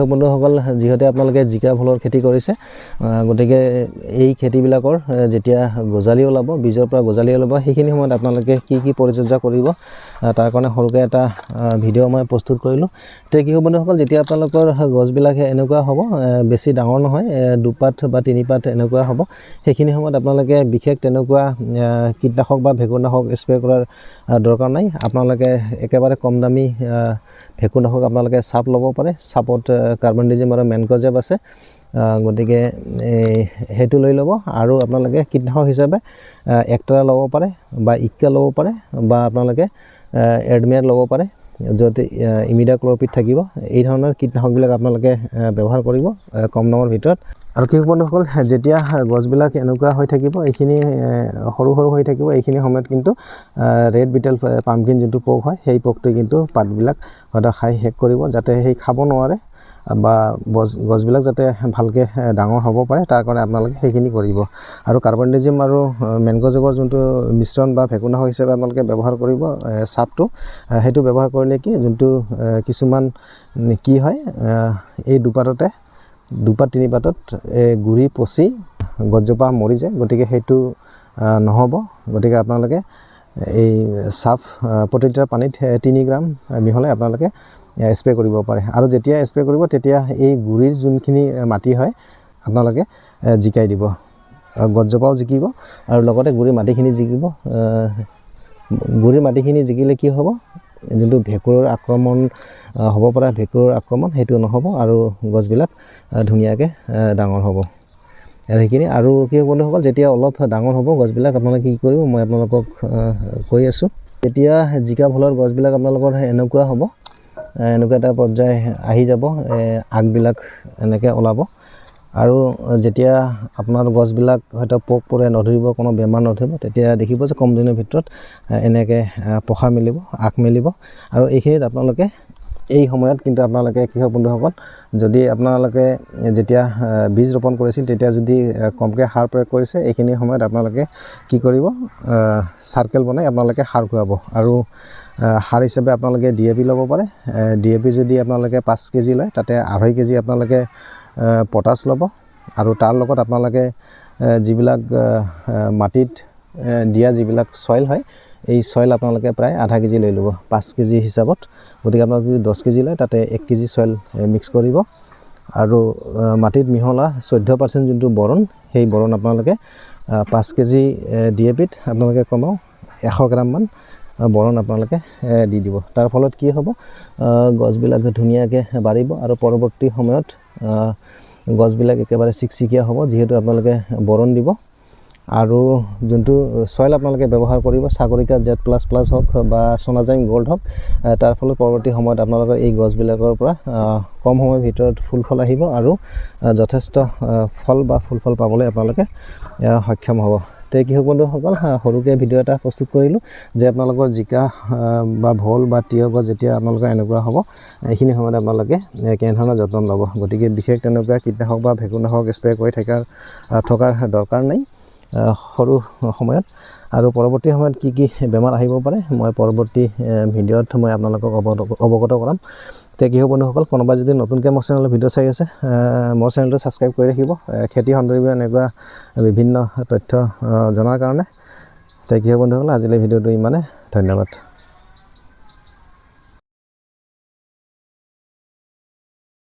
বন্ধুসকল যিহেতু আপোনালোকে জিকা ভোলৰ খেতি কৰিছে গতিকে এই খেতিবিলাকৰ যেতিয়া গজালি ওলাব বীজৰ পৰা গজালি ওলাব সেইখিনি সময়ত আপোনালোকে কি পৰিচৰ্যা কৰিব তাৰ কাৰণে সৰুকৈ এটা ভিডিঅ' মই প্ৰস্তুত কৰিলোঁ তে কি হ'ব বন্ধুসকল যেতিয়া আপোনালোকৰ গছবিলাক এনেকুৱা হ'ব বেছি ডাঙৰ নহয় দুপাত বা তিনিপাত এনেকুৱা হ'ব সেইখিনি সময়ত আপোনালোকে বিশেষ তেনেকুৱা কীটনাশক বা ভেকুৰনাশক স্প্ৰে কৰাৰ দৰকাৰ নাই আপোনালোকে একেবাৰে কম দামী ভেকুৰনাশক আপোনালোকে চাপ ল'ব পাৰে চাপত কাৰ্বনডিজিম আৰু মেনকজেব আছে গতিকে হেতু লৈ ল'ব আৰু আপোনালোকে কীটনাশক হিচাপে একট্ৰা ল'ব পাৰে বা ইক্কা ল'ব পাৰে বা আপোনালোকে এডমিয়াৰ ল'ব পাৰে য'ত ইমিডাক্ল'পিড থাকিব এই ধৰণৰ কীটনাশকবিলাক আপোনালোকে ব্যৱহাৰ কৰিব কম দামৰ ভিতৰত আৰু কি বন্ধুসকল যেতিয়া গছবিলাক এনেকুৱা হৈ থাকিব এইখিনি সৰু হৈ থাকিব এইখিনি সময়ত কিন্তু ৰেড বিটেল পাম্পকিন যোনটো পোক হয় সেই পোকটোৱে কিন্তু পাতবিলাক হয়তো খাই শেষ কৰিব যাতে সেই খাব নোৱাৰে বা গছবিলাক যাতে ভালকৈ ডাঙৰ হ'ব পাৰে তাৰ কাৰণে আপোনালোকে সেইখিনি কৰিব আৰু কাৰ্বনডিজিম আৰু মেনকজেবৰ যোনটো মিশ্ৰণ বা ভেকুৰনাশক হিচাপে আপোনালোকে ব্যৱহাৰ কৰিব চাপটো সেইটো ব্যৱহাৰ কৰিলে কি যোনটো কিছুমান কি হয় এই দুপাত তিনিপাতত গুৰি পচি গছজোপা মৰি যায় গতিকে সেইটো নহ'ব গতিকে আপোনালোকে এই চাপ প্ৰতি লিটাৰ পানীত 3 গ্ৰাম মিহলাই আপোনালোকে স্প্ৰে কৰিব পাৰে আৰু যেতিয়া স্প্ৰে কৰিব তেতিয়া এই গুৰিৰ যোনখিনি মাটি হয় আপোনালোকে জিকাই দিব গছজোপাও জিকিব আৰু লগতে গুৰিৰ মাটিখিনি জিকিব গুৰিৰ মাটিখিনি জিকিলে কি হ'ব যোনটো ভেঁকুৰৰ আক্ৰমণ হ'ব পৰা ভেঁকুৰৰ আক্ৰমণ সেইটো নহ'ব আৰু গছবিলাক ধুনীয়াকৈ ডাঙৰ হ'ব আৰু সেইখিনি আৰু কি হ'ব বন্ধুসকল যেতিয়া অলপ ডাঙৰ হ'ব গছবিলাক আপোনালোকে কি কৰিব মই আপোনালোকক কৈ আছোঁ তেতিয়া জিকা ভোলৰ গছবিলাক আপোনালোকৰ এনেকুৱা হ'ব এনেকুৱা এটা পৰ্যায় আহি যাব আগবিলাক এনেকৈ ওলাব আৰু যেতিয়া আপোনাৰ গছবিলাক হয়তো পোক পৰে নধৰিব কোনো বেমাৰ নধৰিব তেতিয়া দেখিব যে কম দিনৰ ভিতৰত এনেকৈ পোখা মেলিব আগ মেলিব আৰু এইখিনিত আপোনালোকে এই সময়ত কিন্তু আপোনালোকে কৃষক বন্ধুসকল যদি আপোনালোকে যেতিয়া বীজ ৰোপণ কৰিছিল তেতিয়া যদি কমকৈ সাৰ প্ৰয়োগ কৰিছে এইখিনি সময়ত আপোনালোকে কি কৰিব চাৰ্কেল বনাই আপোনালোকে সাৰ খুৱাব আৰু সাৰ হিচাপে আপোনালোকে DAP ল'ব পাৰে DAP যদি আপোনালোকে 5 কেজি লয় তাতে 2.5 কেজি আপোনালোকে পটাছ ল'ব আৰু তাৰ লগত আপোনালোকে যিবিলাক মাটিত দিয়া যিবিলাক সয়েল হয় এই সয়েল আপোনালোকে প্ৰায় 0.5 কেজি লৈ ল'ব 5 কেজি হিচাপত গতিকে আপোনালোকে যদি 10 কেজি লয় তাতে 1 কেজি সয়েল মিক্স কৰিব আৰু মাটিত মিহলা 14% যোনটো বৰণ সেই বৰণ আপোনালোকে 5 কেজি DAPত আপোনালোকে কমাও 100 গ্ৰামমান বৰণ আপোনালোকে দি দিব তাৰ ফলত কি হ'ব গছবিলাক ধুনীয়াকৈ বাঢ়িব আৰু পৰৱৰ্তী সময়ত গছবিলাক একেবাৰে চিকচিকীয়া হ'ব যিহেতু আপোনালোকে বৰণ দিব আৰু যোনটো সয়েল আপোনালোকে ব্যৱহাৰ কৰিব সাগৰিকা Z++ হওক বা সোনাজাইম গোল্ড হওক তাৰ ফলত পৰৱৰ্তী সময়ত আপোনালোকৰ এই গছবিলাকৰ পৰা কম সময়ৰ ভিতৰত ফুল ফল আহিব আৰু যথেষ্ট ফল বা ফুল ফল পাবলৈ আপোনালোকে সক্ষম হ'ব তে কি হ'ব বন্ধুসকল সৰুকৈ ভিডিঅ' এটা প্ৰস্তুত কৰিলোঁ যে আপোনালোকৰ জিকা বা ভোল বা তিয়হ গছ যেতিয়া আপোনালোকৰ এনেকুৱা হ'ব এইখিনি সময়ত আপোনালোকে কেনেধৰণৰ যত্ন ল'ব গতিকে বিশেষ তেনেকুৱা কীটনাশক বা ভেকুৰনাশক স্প্ৰে কৰি থকাৰ দৰকাৰ নাই সৰু সময়ত আৰু পৰৱৰ্তী সময়ত কি বেমাৰ আহিব পাৰে মই পৰৱৰ্তী ভিডিঅ'ত মই আপোনালোকক অৱগত কৰাম তে কি হ'ব বন্ধুসকল কোনোবা যদি নতুনকৈ মোৰ চেনেলৰ ভিডিঅ' চাই আছে মোৰ চেনেলটো ছাবস্ক্ৰাইব কৰি ৰাখিব খেতি সন্দৰ্ভীয় এনেকুৱা বিভিন্ন তথ্য জনাৰ কাৰণে তে কি হ'ব বন্ধুসকল আজিলৈ ভিডিঅ'টো ইমানে ধন্যবাদ